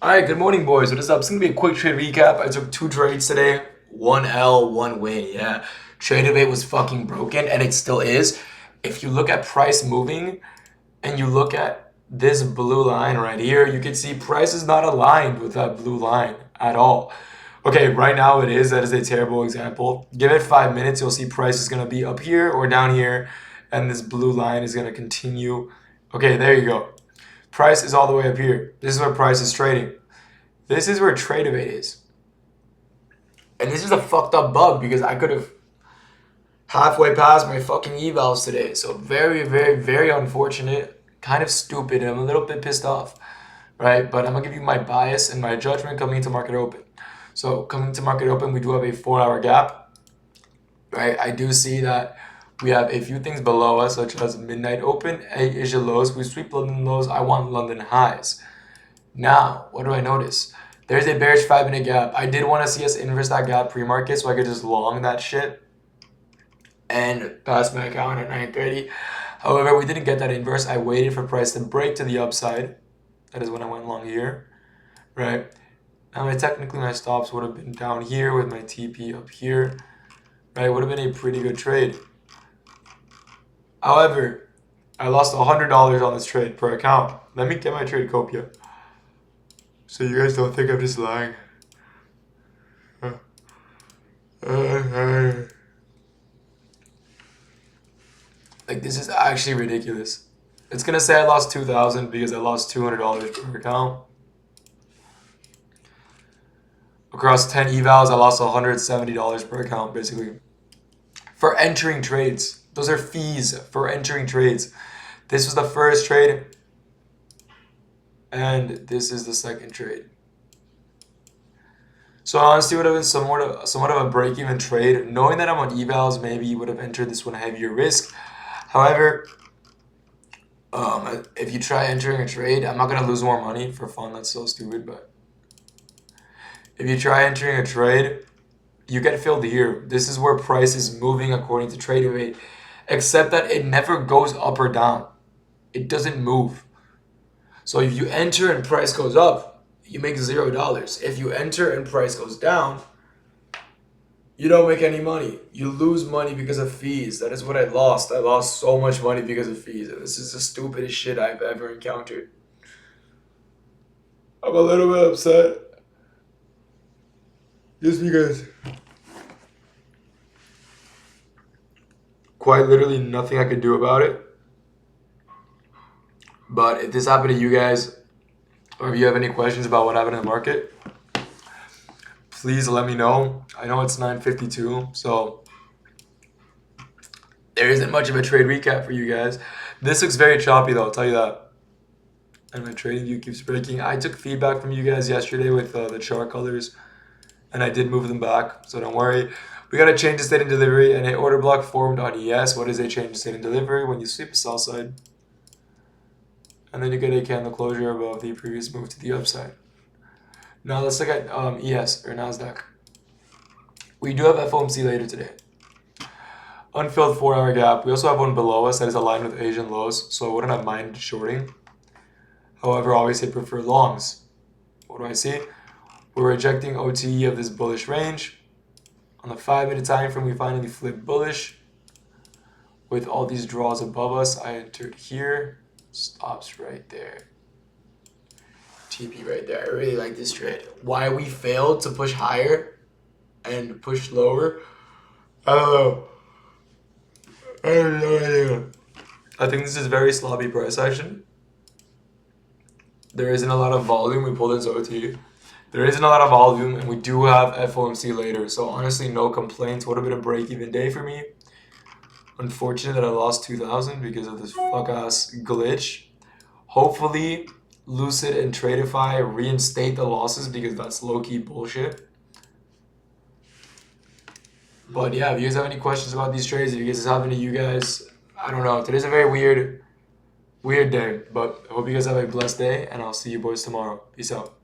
Alright, good morning, boys. What is up? It's gonna be a quick trade recap. I took 2 trades today. 1L, 1 win. Yeah. Trade of 8 was fucking broken, and it still is. If you look at price moving and you look at this blue line right here, you can see price is not aligned with that blue line at all. Okay, right now it is. That is a terrible example. Give it 5 minutes, you'll see price is gonna be up here or down here, and this blue line is gonna continue. Okay, there you go. Price is all the way up here. This is where price is trading. This is where trade of 8 is. And this is a fucked up bug because I could have halfway passed my fucking evals today. So very, very, very unfortunate. Kind of stupid. And I'm a little bit pissed off. Right? But I'm going to give you my bias and my judgment coming into market open. So coming to market open, we do have a 4-hour gap. Right? I do see that we have a few things below us, such as midnight open, Asia lows. We sweep London lows. I want London highs. Now, what do I notice? There's a bearish 5-minute gap. I did want to see us inverse that gap pre-market so I could just long that shit and pass my account at 9:30. However, we didn't get that inverse. I waited for price to break to the upside. That is when I went long here, right? Now, technically, my stops would have been down here with my TP up here, right? Would have been a pretty good trade. However, I lost $100 on this trade per account. Let me get my trade copia, so you guys don't think I'm just lying. Like, this is actually ridiculous. It's gonna say I lost 2,000 because I lost $200 per account. Across 10 evals, I lost $170 per account, basically. For entering trades. Those are fees for entering trades. This was the first trade, and this is the second trade. So honestly, it would have been somewhat of a break-even trade. Knowing that I'm on evals, maybe you would have entered this one heavier risk. However, if you try entering a trade, I'm not gonna lose more money for fun. That's so stupid. But if you try entering a trade, you get filled here. This is where price is moving according to trade rate, except that it never goes up or down. It doesn't move. So if you enter and price goes up, you make $0. If you enter and price goes down, you don't make any money. You lose money because of fees. That is what I lost. I lost so much money because of fees. And this is the stupidest shit I've ever encountered. I'm a little bit upset. Just because quite literally nothing I could do about it. But if this happened to you guys, or if you have any questions about what happened in the market, please let me know. I know it's 9:52, so there isn't much of a trade recap for you guys. This looks very choppy though, I'll tell you that. And my trading view keeps breaking. I took feedback from you guys yesterday with the chart colors, and I did move them back, so don't worry. We got a change in state and delivery, and an order block formed on ES. What is a change in state and delivery? When you sweep a sell side, and then you get a candle closure above the previous move to the upside. Now let's look at ES, or Nasdaq. We do have FOMC later today. Unfilled 4-hour gap. We also have one below us that is aligned with Asian lows, so I wouldn't have minded shorting. However, obviously I prefer longs. What do I see? We're rejecting OTE of this bullish range. On the 5-minute time frame, we finally flipped bullish. With all these draws above us, I entered here. Stops right there. TP right there. I really like this trade. Why we failed to push higher and push lower, I don't know. I have no idea. I think this is very sloppy price action. There isn't a lot of volume. We pulled into OT. There isn't a lot of volume, and we do have FOMC later. So honestly, no complaints. Would have been a break-even day for me. Unfortunate that I lost 2,000 because of this fuck-ass glitch. Hopefully, Lucid and Tradeify reinstate the losses because that's low-key bullshit. But yeah, if you guys have any questions about these trades, if you guys is happening to you guys, I don't know. Today's a very weird day. But I hope you guys have a blessed day, and I'll see you boys tomorrow. Peace out.